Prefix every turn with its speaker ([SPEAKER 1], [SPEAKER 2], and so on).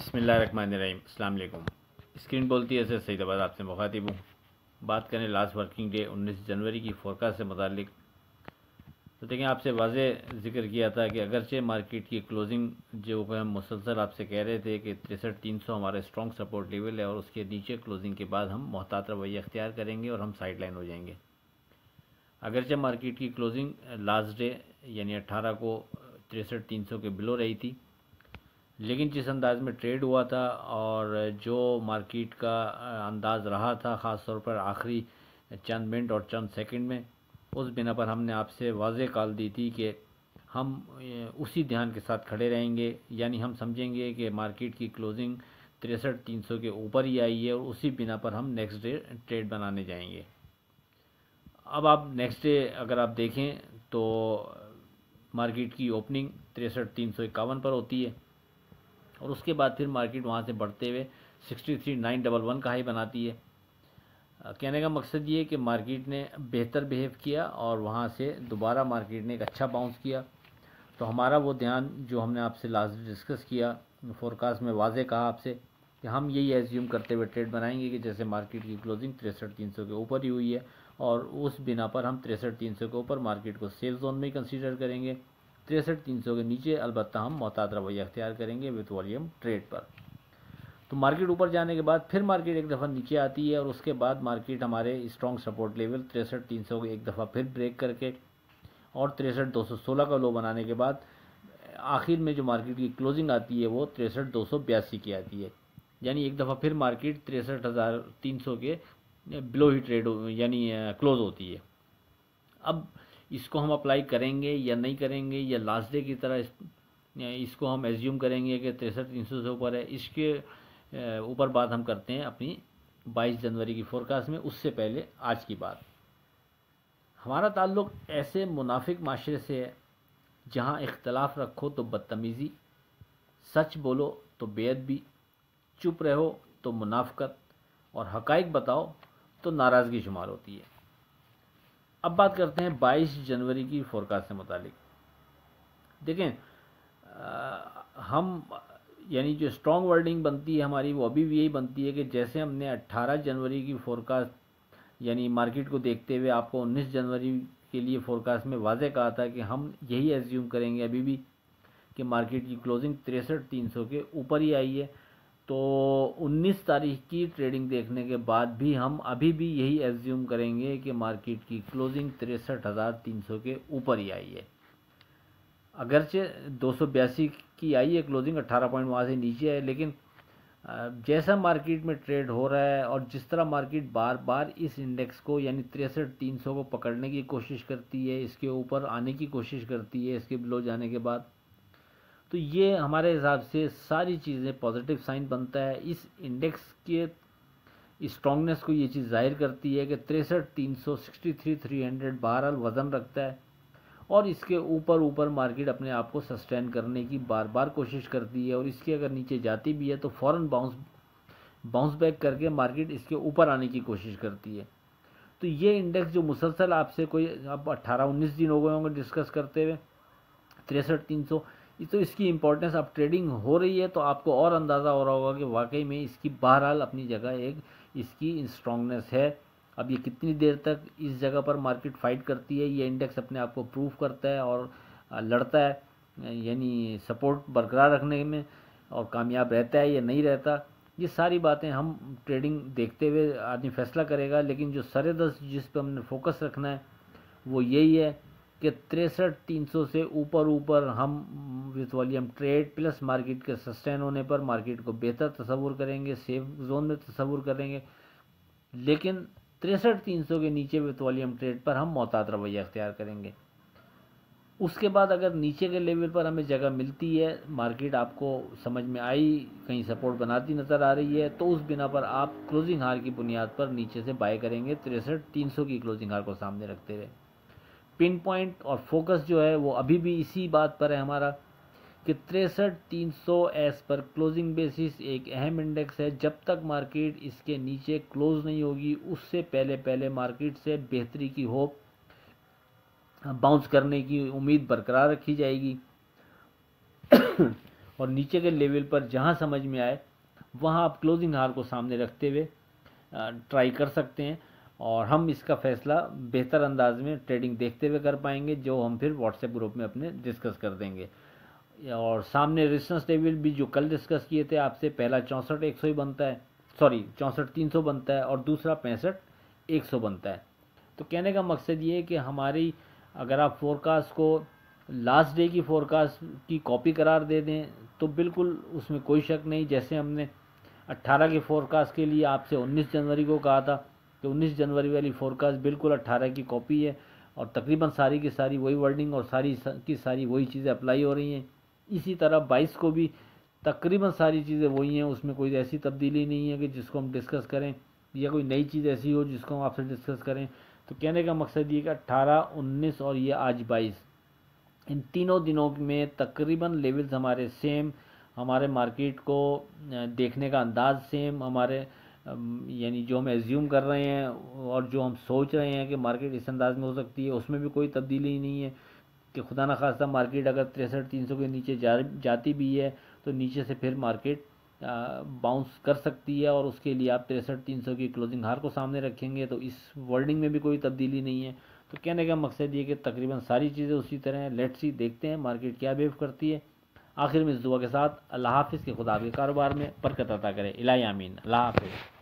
[SPEAKER 1] बिस्मिल्लाहिर्रहमानिर्रहीम। अस्सलाम वालेकुम। स्क्रीन बोलती है सर सईदाबाद, आपसे मुखातिब हूँ। बात करें लास्ट वर्किंग डे 19 जनवरी की फोरकास्ट से मुतालिक, तो देखें आपसे वाज़े ज़िक्र किया था कि अगरचे मार्केट की क्लोजिंग जो हम मुसलसल आपसे कह रहे थे कि 63,300 हमारा स्ट्रॉन्ग सपोर्ट लेवल है और उसके नीचे क्लोजिंग के बाद हम मोहतात रवैया अख्तियार करेंगे और हम साइड लाइन हो जाएंगे। अगरचे मार्केट की क्लोजिंग लास्ट डे यानी 18 को 63,300 के बिलो रही थी, लेकिन जिस अंदाज में ट्रेड हुआ था और जो मार्केट का अंदाज़ रहा था ख़ास तौर पर आखिरी चंद मिनट और चंद सेकंड में, उस बिना पर हमने आपसे वाज़े कॉल दी थी कि हम उसी ध्यान के साथ खड़े रहेंगे, यानी हम समझेंगे कि मार्केट की क्लोजिंग 63,300 के ऊपर ही आई है और उसी बिना पर हम नेक्स्ट डे ट्रेड बनाने जाएंगे। अब आप नेक्स्ट डे अगर आप देखें तो मार्केट की ओपनिंग 63,351 पर होती है और उसके बाद फिर मार्केट वहाँ से बढ़ते हुए 63,911 का हाई बनाती है। कहने का मकसद ये है कि मार्केट ने बेहतर बिहेव किया और वहाँ से दोबारा मार्केट ने एक अच्छा बाउंस किया। तो हमारा वो ध्यान जो हमने आपसे लास्ट डिस्कस किया, फोरकास्ट में वाज़े कहा आपसे कि हम यही एज्यूम करते हुए ट्रेड बनाएंगे कि जैसे मार्केट की क्लोजिंग 63,300 के ऊपर ही हुई है और उस बिना पर हम 63,300 के ऊपर मार्केट को सेफ जोन में ही कंसीडर करेंगे। 63,300 के नीचे अलबत्ता हम मोहतात रवैया अख्तियार करेंगे विथ वॉल्यूम ट्रेड पर। तो मार्केट ऊपर जाने के बाद फिर मार्केट एक दफ़ा नीचे आती है और उसके बाद मार्केट हमारे स्ट्रॉन्ग सपोर्ट लेवल 63,300 को एक दफ़ा फिर ब्रेक करके और 63,216 का लो बनाने के बाद आखिर में जो मार्केट की क्लोजिंग आती है वो 63,282 की आती है, यानी एक दफ़ा फिर मार्केट 63,300 के बिलो ही ट्रेड यानी क्लोज होती है। अब इसको हम अप्लाई करेंगे या नहीं करेंगे या लास्ट डे की तरह इसको हम एज्यूम करेंगे कि 63,300 से ऊपर है, इसके ऊपर बात हम करते हैं अपनी 22 जनवरी की फोरकास्ट में। उससे पहले आज की बात, हमारा ताल्लुक़ ऐसे मुनाफिक माशरे से है जहाँ इख्तलाफ रखो तो बदतमीज़ी, सच बोलो तो बेअदबी, चुप रहो तो मुनाफकत और हक़ाइक़ बताओ तो नाराज़गी शुमार होती है। अब बात करते हैं 22 जनवरी की फोरकास्ट से मुतालिक। देखें हम यानी जो स्ट्रॉन्ग वर्डिंग बनती है हमारी वो अभी भी यही बनती है कि जैसे हमने 18 जनवरी की फोरकास्ट यानी मार्केट को देखते हुए आपको 19 जनवरी के लिए फोरकास्ट में वाज़े कहा था कि हम यही एज्यूम करेंगे अभी भी कि मार्केट की क्लोजिंग 63,300 के ऊपर ही आई है। तो 19 तारीख की ट्रेडिंग देखने के बाद भी हम अभी भी यही एज्यूम करेंगे कि मार्केट की क्लोजिंग 63,300 के ऊपर ही आई है। अगरचे 282 की आई है क्लोजिंग, 18 पॉइंट वहाँ से नीचे है, लेकिन जैसा मार्केट में ट्रेड हो रहा है और जिस तरह मार्केट बार बार इस इंडेक्स को यानी 63,300 को पकड़ने की कोशिश करती है, इसके ऊपर आने की कोशिश करती है इसके बिलो जाने के बाद, तो ये हमारे हिसाब से सारी चीज़ें पॉजिटिव साइन बनता है। इस इंडेक्स के स्ट्रॉन्गनेस को ये चीज़ जाहिर करती है कि 63,300 63,300 बहरहाल वज़न रखता है और इसके ऊपर मार्केट अपने आप को सस्टेन करने की बार बार कोशिश करती है और इसके अगर नीचे जाती भी है तो फ़ौरन बाउंस बैक करके मार्केट इसके ऊपर आने की कोशिश करती है। तो ये इंडेक्स जो मुसलसल आपसे कोई अब 18-19 दिन हो गए होंगे डिस्कस करते हुए 63,300, तो इसकी इंपॉर्टेंस अब ट्रेडिंग हो रही है तो आपको और अंदाज़ा हो रहा होगा कि वाकई में इसकी बहरहाल अपनी जगह एक इसकी स्ट्रॉन्गनेस है। अब ये कितनी देर तक इस जगह पर मार्केट फाइट करती है, ये इंडेक्स अपने आप को प्रूव करता है और लड़ता है, यानी सपोर्ट बरकरार रखने में और कामयाब रहता है या नहीं रहता, ये सारी बातें हम ट्रेडिंग देखते हुए आदमी फैसला करेगा। लेकिन जो सरेदस जिस पर हमने फोकस रखना है वो यही है कि 63,300 से ऊपर हम with volume trade plus market के सस्टेन होने पर मार्केट को बेहतर तस्वुर करेंगे, सेफ जोन में तस्वुर करेंगे, लेकिन 63,300 के नीचे विथ वॉल्यूम ट्रेड पर हम मोहतात रवैया अख्तियार करेंगे। उसके बाद अगर नीचे के लेवल पर हमें जगह मिलती है, मार्केट आपको समझ में आई कहीं सपोर्ट बनाती नज़र आ रही है, तो उस बिना पर आप क्लोजिंग हार की बुनियाद पर नीचे से बाय करेंगे 63,300 की क्लोजिंग हार को सामने रखते हुए। पिन पॉइंट और फोकस जो है वो अभी भी इसी बात पर है हमारा कि 63,300 एस पर क्लोजिंग बेसिस एक अहम इंडेक्स है। जब तक मार्केट इसके नीचे क्लोज नहीं होगी उससे पहले मार्केट से बेहतरी की होप, बाउंस करने की उम्मीद बरकरार रखी जाएगी और नीचे के लेवल पर जहां समझ में आए वहां आप क्लोजिंग हार को सामने रखते हुए ट्राई कर सकते हैं, और हम इसका फैसला बेहतर अंदाज में ट्रेडिंग देखते हुए कर पाएंगे, जो हम फिर व्हाट्सएप ग्रुप में अपने डिस्कस कर देंगे। और सामने रेजिस्टेंस लेवल भी जो कल डिस्कस किए थे आपसे, पहला 64,100 ही बनता है, सॉरी 64,300 बनता है, और दूसरा 65,100 बनता है। तो कहने का मकसद ये है कि हमारी, अगर आप फोरकास्ट को लास्ट डे की फोरकास्ट की कॉपी करार दे दें तो बिल्कुल उसमें कोई शक नहीं। जैसे हमने 18 के फोरकास्ट के लिए आपसे 19 जनवरी को कहा था कि 19 जनवरी वाली फोरकास्ट बिल्कुल 18 की कॉपी है, और तकरीबन सारी की सारी वही वर्डिंग और सारी की सारी वही चीज़ें अप्लाई हो रही हैं। इसी तरह 22 को भी तकरीबन सारी चीज़ें वही हैं, उसमें कोई ऐसी तब्दीली नहीं है कि जिसको हम डिस्कस करें या कोई नई चीज़ ऐसी हो जिसको हम आपसे डिस्कस करें। तो कहने का मकसद ये कि 18, 19 और ये आज 22, इन तीनों दिनों में तकरीबन लेवल्स हमारे सेम, हमारे मार्केट को देखने का अंदाज सेम, हमारे यानी जो हम एज्यूम कर रहे हैं और जो हम सोच रहे हैं कि मार्केट इस अंदाज में हो सकती है, उसमें भी कोई तब्दीली नहीं है कि खुदा न खास्ता मार्केट अगर 63,300 के नीचे जाती भी है तो नीचे से फिर मार्केट बाउंस कर सकती है, और उसके लिए आप 63,300 की क्लोजिंग हार को सामने रखेंगे। तो इस वर्डिंग में भी कोई तब्दीली नहीं है। तो कहने का मकसद ये कि तकरीबन सारी चीज़ें उसी तरह हैं। लेट्स सी, देखते हैं मार्केट क्या बिहेव करती है। आखिर में इस दुआ के साथ अल्लाह हाफिज़, के खुदा के कारोबार में बरकत अता करे। इलाही आमीन। अल्लाह हाफिज़।